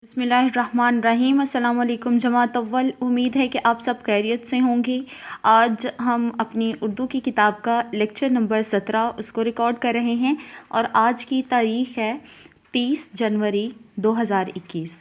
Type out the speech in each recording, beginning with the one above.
बिस्मिल्लाहिर्रहमानिर्रहीम। अस्सलाम वालेकुम जमात अव्वल। उम्मीद है कि आप सब खैरियत से होंगे। आज हम अपनी उर्दू की किताब का लेक्चर नंबर 17 उसको रिकॉर्ड कर रहे हैं और आज की तारीख़ है 30 जनवरी 2021।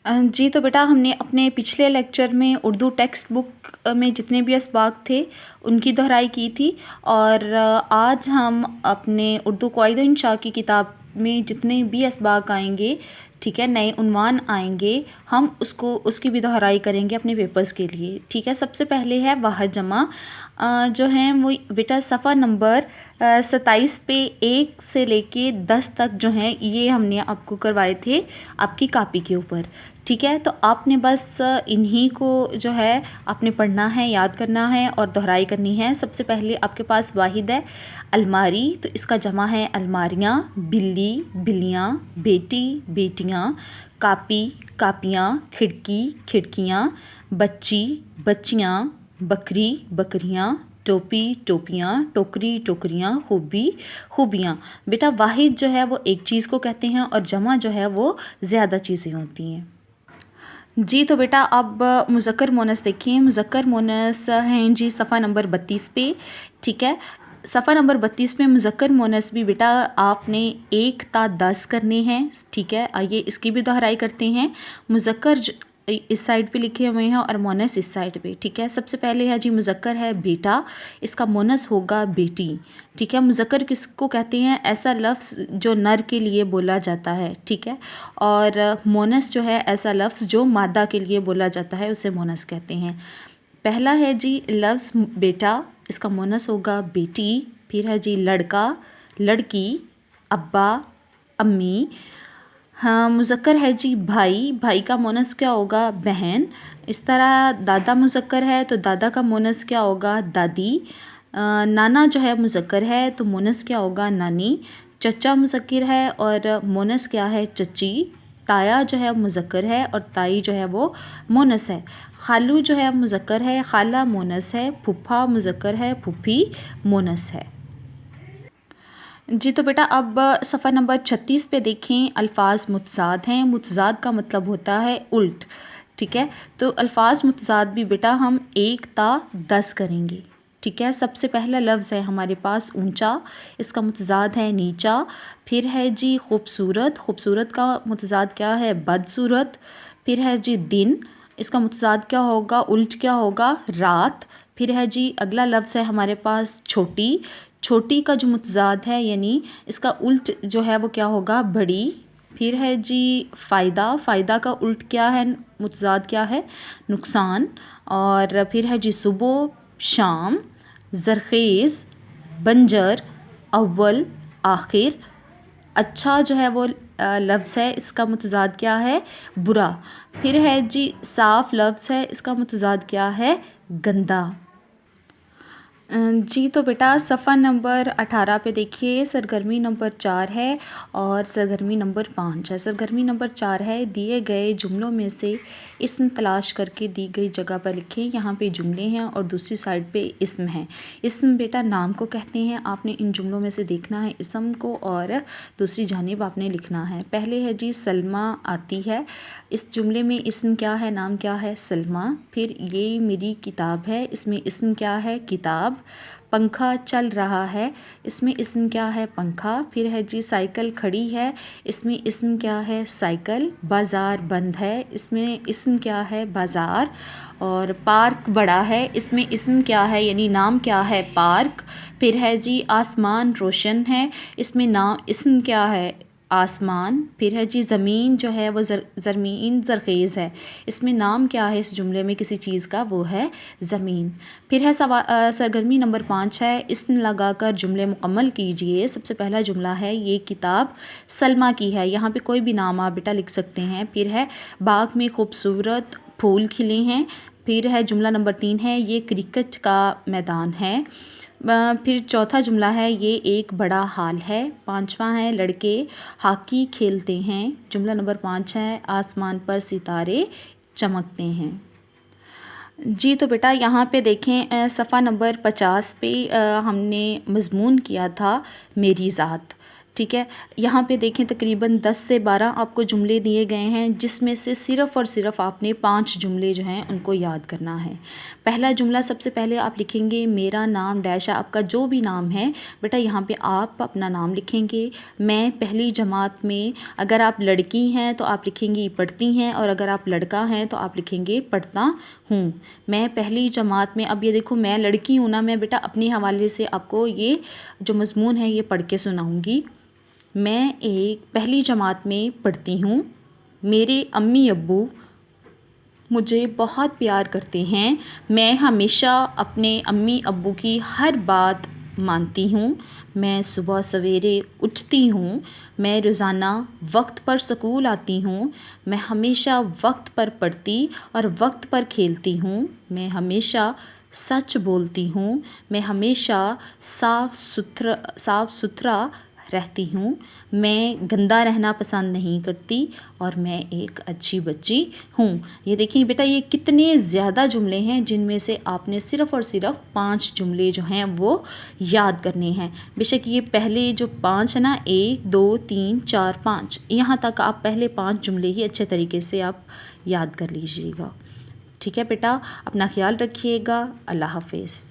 जी तो बेटा, हमने अपने पिछले लेक्चर में उर्दू टेक्स्ट बुक में जितने भी असबाक थे उनकी दोहराई की थी और आज हम अपने उर्दू क़वाइद इंशा की किताब में जितने भी असबाक आएंगे, ठीक है, नए उन्वान आएंगे, हम उसकी भी दोहराई करेंगे अपने पेपर्स के लिए। ठीक है, सबसे पहले है वाहिद जमा, जो हैं वो बेटा सफ़ा नंबर 27 पे 1 से लेके 10 तक जो हैं ये हमने आपको करवाए थे आपकी कापी के ऊपर। ठीक है, तो आपने बस इन्हीं को जो है आपने पढ़ना है, याद करना है और दोहराई करनी है। सबसे पहले आपके पास वाहिद है अलमारी, तो इसका जमा है अलमारियाँ, बिल्ली बिल्लियाँ, बेटी बेटियाँ, कापी कापियाँ, खिड़की खिड़कियाँ, बच्ची बच्चियाँ, बकरी बकरियाँ, टोपी टोपियाँ, टोकरी टोकरियाँ, खूबी खूबियाँ। बेटा वाहिद जो है वो एक चीज़ को कहते हैं और जमा जो है वो ज़्यादा चीज़ें होती हैं। जी तो बेटा अब मुज़क्कर मोनस देखिए। मुज़क्कर मोनस हैं जी सफ़ा नंबर 32 पे। ठीक है, सफ़ा नंबर 32 पे मुज़क्कर मोनस भी बेटा आपने 1 ता 10 करने हैं। ठीक है, आइए इसकी भी दोहराई करते हैं। मुज़क्कर इस साइड पे लिखे हुए हैं और मोनस इस साइड पे। ठीक है, सबसे पहले है जी मुज़क्कर है बेटा, इसका मोनस होगा बेटी। ठीक है, मुज़क्कर किसको कहते हैं? ऐसा लफ्ज़ जो नर के लिए बोला जाता है। ठीक है, और मोनस जो है ऐसा लफ्ज़ जो मादा के लिए बोला जाता है, उसे मोनस कहते हैं। पहला है जी लफ्ज़ बेटा, इसका मोनस होगा बेटी। फिर है जी लड़का लड़की, अब्बा अम्मी। हाँ, मुज़क्कर है जी भाई, भाई का मोनस क्या होगा? बहन। इस तरह दादा मुज़क्कर है तो दादा का मोनस क्या होगा? दादी। नाना जो है मुज़क्कर है तो मोनस क्या होगा? नानी। चचा मुज़क्कर है और मोनस क्या है? चची। ताया जो है मुज़क्कर है और ताई जो है वो मोनस है। खालू जो है मुज़क्कर है, खाला मोनस है। फूफा मुज़क्कर है, फूफी मोनस है। जी तो बेटा अब सफ़ा नंबर 36 पे देखें। अल्फाज मुतज़ाद हैं। मुतज़ाद का मतलब होता है उल्ट। ठीक है, तो अल्फाज मुतज़ाद भी बेटा हम 1 ता 10 करेंगे। ठीक है, सबसे पहला लफ्ज़ है हमारे पास ऊंचा, इसका मुतज़ाद है नीचा। फिर है जी खूबसूरत, खूबसूरत का मुतज़ाद क्या है? बदसूरत। फिर है जी दिन, इसका मुतज़ाद क्या होगा? उल्ट क्या होगा? रात। फिर है जी अगला लफ्ज़ है हमारे पास छोटी, छोटी का जो मुतज़ाद है यानी इसका उल्ट जो है वो क्या होगा? बड़ी। फिर है जी फ़ायदा, फ़ायदा का उल्ट क्या है? मुतज़ाद क्या है? नुकसान। और फिर है जी सुबह शाम, ज़रख़ेज़, बंजर, अव्वल आखिर। अच्छा जो है वो लफ्ज़ है, इसका मुतज़ाद क्या है? बुरा। फिर है जी साफ़ लफ्ज़ है, इसका मुतज़ाद क्या है? गंदा। जी तो बेटा सफ़ा नंबर 18 पे देखिए, सरगर्मी नंबर 4 है और सरगर्मी नंबर 5 है। सरगर्मी नंबर 4 है, दिए गए जुमलों में से इस्म तलाश करके दी गई जगह पर लिखें। यहाँ पे जुमले हैं और दूसरी साइड पे इस्म है। इस्म बेटा नाम को कहते हैं। आपने इन जुमलों में से देखना है इस्म को और दूसरी जानिब आपने लिखना है। पहले है जी सलमा आती है, इस जुमले में इस्म क्या है? नाम क्या है? सलमा। फिर ये मेरी किताब है, इसमें इस्म क्या है? किताब। पंखा चल रहा है, इसमें इस्म क्या है? पंखा। फिर है जी साइकिल खड़ी है, इसमें इस्म क्या है? साइकिल। बाज़ार बंद है, इसमें इस्म क्या है? बाज़ार। और पार्क बड़ा है, इसमें इस्म क्या है यानी नाम क्या है? पार्क। फिर है जी आसमान रोशन है, इसमें नाम इस्म क्या है? आसमान। फिर है जी ज़मीन जो है वो ज़मीन ज़रख़ेज़ है, इसमें नाम क्या है इस जुमले में किसी चीज़ का? वो है ज़मीन। फिर है सरगर्मी नंबर 5 है, इस्म लगाकर जुमले मुकम्मल कीजिए। सबसे पहला जुमला है ये किताब सलमा की है, यहाँ पे कोई भी नाम आप बेटा लिख सकते हैं। फिर है बाग में खूबसूरत फूल खिले हैं। फिर है जुमला नंबर 3 है, ये क्रिकेट का मैदान है। फिर चौथा जुमला है, ये एक बड़ा हाल है। पांचवा है, लड़के हॉकी खेलते हैं। जुमला नंबर 5 है, आसमान पर सितारे चमकते हैं। जी तो बेटा यहाँ पे देखें सफ़ा नंबर 50 पे हमने मज़मून किया था मेरी ज़ात। ٹھیک ہے، یہاں پہ دیکھیں تقریباً 10 سے 12 آپ کو جملے دیے گئے ہیں، جس میں سے صرف اور صرف آپ نے 5 جملے جو ہیں ان کو یاد کرنا ہے۔ پہلا جملہ سب سے پہلے آپ لکھیں گے میرا نام ڈیش ہے، آپ کا جو بھی نام ہے بیٹا یہاں پہ آپ اپنا نام لکھیں گے۔ میں پہلی جماعت میں، اگر آپ لڑکی ہیں تو آپ لکھیں گی پڑھتی ہیں، اور اگر آپ لڑکا ہیں تو آپ لکھیں گے پڑھتا ہوں۔ میں پہلی جماعت میں، اب یہ دیکھو میں لڑکی ہوں نا، میں بیٹا اپنے حوالے سے آپ کو یہ جو مضمون ہے یہ پڑھ کے سناؤں گی۔ میں ایک پہلی جماعت میں پڑھتی ہوں، میرے امی ابو مجھے بہت پیار کرتے ہیں، میں ہمیشہ اپنے امی ابو کی ہر بات مانتی ہوں، میں صبح سویرے اٹھتی ہوں، میں روزانہ وقت پر اسکول آتی ہوں، میں ہمیشہ وقت پر پڑھتی اور وقت پر کھیلتی ہوں، میں ہمیشہ سچ بولتی ہوں، میں ہمیشہ صاف ستھرا رہتی ہوں، میں گندا رہنا پسند نہیں کرتی، اور میں ایک اچھی بچی ہوں۔ یہ دیکھیں بیٹا یہ کتنے زیادہ جملے ہیں، جن میں سے آپ نے صرف اور صرف 5 جملے جو ہیں وہ یاد کرنے ہیں۔ بے شک یہ پہلے جو 5 ہیں نا، 1 2 3 4 5، یہاں تک آپ پہلے 5 جملے ہی اچھے طریقے سے آپ یاد کر لیجیے گا۔ ٹھیک ہے بیٹا، اپنا خیال رکھیے گا۔ اللہ حافظ۔